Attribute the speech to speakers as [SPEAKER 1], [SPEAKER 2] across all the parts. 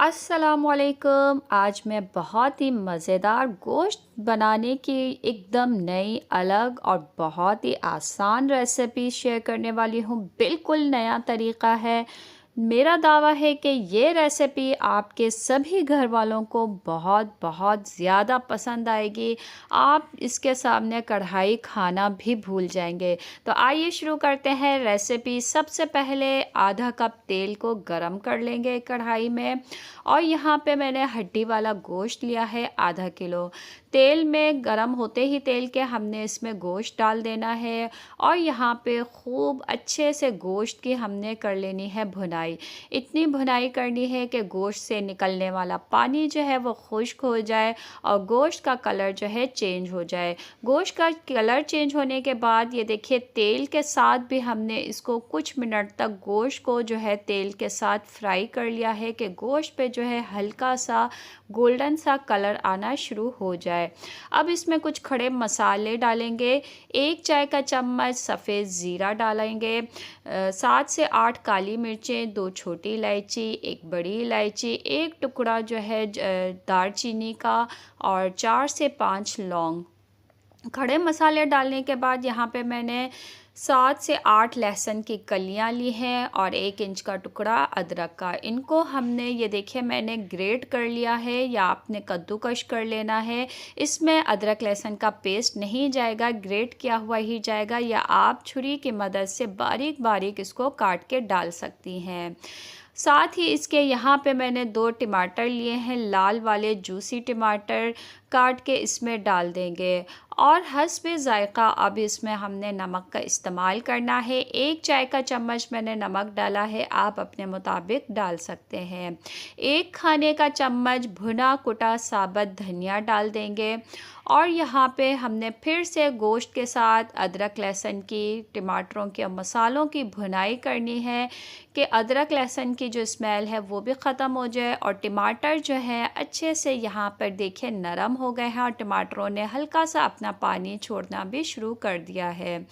[SPEAKER 1] अस्सलामुअलैकुम। आज मैं बहुत ही मज़ेदार गोश्त बनाने की एकदम नई, अलग और बहुत ही आसान रेसिपी शेयर करने वाली हूँ। बिल्कुल नया तरीका है। मेरा दावा है कि ये रेसिपी आपके सभी घर वालों को बहुत बहुत ज़्यादा पसंद आएगी। आप इसके सामने कढ़ाई खाना भी भूल जाएंगे। तो आइए शुरू करते हैं रेसिपी। सबसे पहले आधा कप तेल को गरम कर लेंगे कढ़ाई में, और यहाँ पे मैंने हड्डी वाला गोश्त लिया है आधा किलो। तेल में गरम होते ही तेल के हमने इसमें गोश्त डाल देना है, और यहाँ पे खूब अच्छे से गोश्त की हमने कर लेनी है भुनाई। इतनी भुनाई करनी है कि गोश्त से निकलने वाला पानी जो है वो खुश्क हो जाए और गोश्त का कलर जो है चेंज हो जाए। गोश्त का कलर चेंज होने के बाद ये देखिए तेल के साथ भी हमने इसको कुछ मिनट तक गोश्त को जो है तेल के साथ फ्राई कर लिया है कि गोश्त पे जो है हल्का सा गोल्डन सा कलर आना शुरू हो जाए। अब इसमें कुछ खड़े मसाले डालेंगे। 1 चाय का चम्मच सफ़ेद ज़ीरा डालेंगे, 7 से 8 काली मिर्चें, 2 छोटी इलायची, 1 बड़ी इलायची, 1 टुकड़ा जो है दालचीनी का, और 4 से 5 लौंग। खड़े मसाले डालने के बाद यहाँ पे मैंने 7 से 8 लहसुन की कलियाँ ली हैं और 1 इंच का टुकड़ा अदरक का। इनको हमने ये देखिए मैंने ग्रेट कर लिया है, या आपने कद्दूकश कर लेना है। इसमें अदरक लहसुन का पेस्ट नहीं जाएगा, ग्रेट किया हुआ ही जाएगा, या आप छुरी की मदद से बारीक बारीक इसको काट के डाल सकती हैं। साथ ही इसके यहाँ पे मैंने 2 टमाटर लिए हैं, लाल वाले जूसी टमाटर काट के इसमें डाल देंगे। और हस्बे ज़ायक़ा अब इसमें हमने नमक का इस्तेमाल करना है। 1 चाय का चम्मच मैंने नमक डाला है, आप अपने मुताबिक डाल सकते हैं। 1 खाने का चम्मच भुना कुटा साबुत धनिया डाल देंगे। और यहाँ पे हमने फिर से गोश्त के साथ अदरक लहसुन की, टमाटरों की और मसालों की भुनाई करनी है कि अदरक लहसुन की जो स्मेल है वो भी ख़त्म हो जाए, और टमाटर जो है अच्छे से यहाँ पर देखिए नरम हो गए हैं, और टमाटरों ने हल्का सा अपना पानी छोड़ना भी शुरू कर दिया है।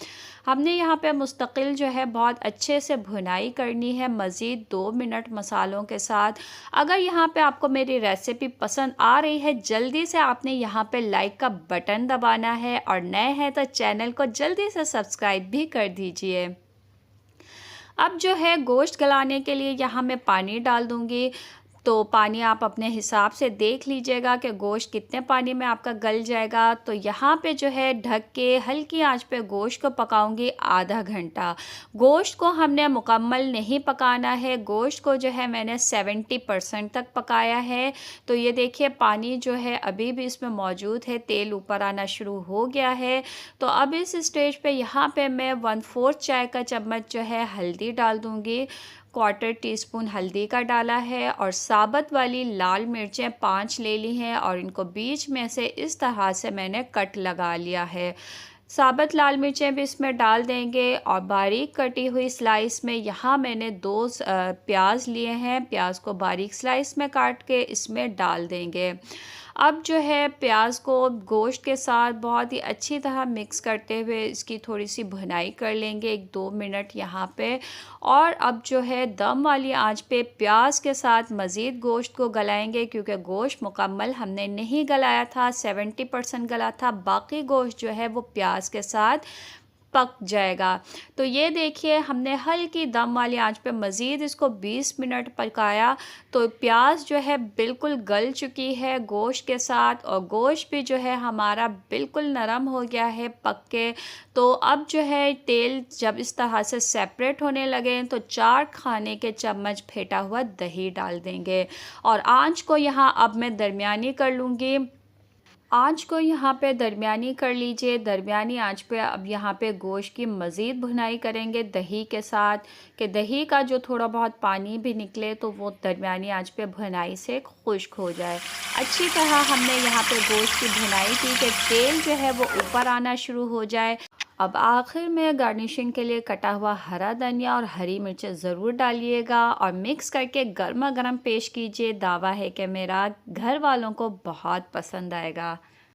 [SPEAKER 1] हमने यहाँ पे मुस्तकिल जो है बहुत अच्छे से भुनाई करनी है, मज़ीद 2 मिनट मसालों के साथ। अगर यहाँ पे आपको मेरी रेसिपी पसंद आ रही है, जल्दी से आपने यहाँ पे लाइक का बटन दबाना है, और नए हैं तो चैनल को जल्दी से सब्सक्राइब भी कर दीजिए। अब जो है गोश्त गलाने के लिए यहाँ मैं पानी डाल दूँगी। तो पानी आप अपने हिसाब से देख लीजिएगा कि गोश्त कितने पानी में आपका गल जाएगा। तो यहाँ पे जो है ढक के हल्की आंच पे गोश्त को पकाऊंगी आधा घंटा। गोश्त को हमने मुकम्मल नहीं पकाना है, गोश्त को जो है मैंने 70% तक पकाया है। तो ये देखिए पानी जो है अभी भी इसमें मौजूद है, तेल ऊपर आना शुरू हो गया है। तो अब इस स्टेज पे यहाँ पे मैं 1/4 चाय का चम्मच जो है हल्दी डाल दूँगी। 1/4 टीस्पून हल्दी का डाला है, और साबुत वाली लाल मिर्चें 5 ले ली हैं, और इनको बीच में से इस तरह से मैंने कट लगा लिया है। साबुत लाल मिर्चें भी इसमें डाल देंगे, और बारीक कटी हुई स्लाइस में यहाँ मैंने 2 प्याज लिए हैं, प्याज को बारीक स्लाइस में काट के इसमें डाल देंगे। अब जो है प्याज को गोश्त के साथ बहुत ही अच्छी तरह मिक्स करते हुए इसकी थोड़ी सी भुनाई कर लेंगे 1-2 मिनट यहाँ पे। और अब जो है दम वाली आंच पे प्याज के साथ मज़ीद गोश्त को गलाएंगे, क्योंकि गोश्त मुकम्मल हमने नहीं गलाया था, 70% गला था, बाकी गोश्त जो है वो प्याज के साथ पक जाएगा। तो ये देखिए हमने हल्की दम वाली आंच पे मज़ीद इसको 20 मिनट पकाया। तो प्याज जो है बिल्कुल गल चुकी है गोश्त के साथ, और गोश्त भी जो है हमारा बिल्कुल नरम हो गया है पक के। तो अब जो है तेल जब इस तरह से सेपरेट होने लगे तो 4 खाने के चम्मच फेंटा हुआ दही डाल देंगे, और आंच को यहाँ अब मैं दरमियानी कर लूँगी। आँच को यहाँ पे दरमियानी कर लीजिए। दरमियानी आँच पे अब यहाँ पे गोश्त की मज़ीद भुनाई करेंगे दही के साथ, कि दही का जो थोड़ा बहुत पानी भी निकले तो वो दरमियानी आँच पे भुनाई से खुश्क हो जाए। अच्छी तरह हमने यहाँ पे गोश्त की भुनाई की कि तेल जो है वो ऊपर आना शुरू हो जाए। अब आखिर में गार्निशिंग के लिए कटा हुआ हरा धनिया और हरी मिर्चें ज़रूर डालिएगा, और मिक्स करके गर्मा गर्म पेश कीजिए। दावा है कि मेरा घर वालों को बहुत पसंद आएगा।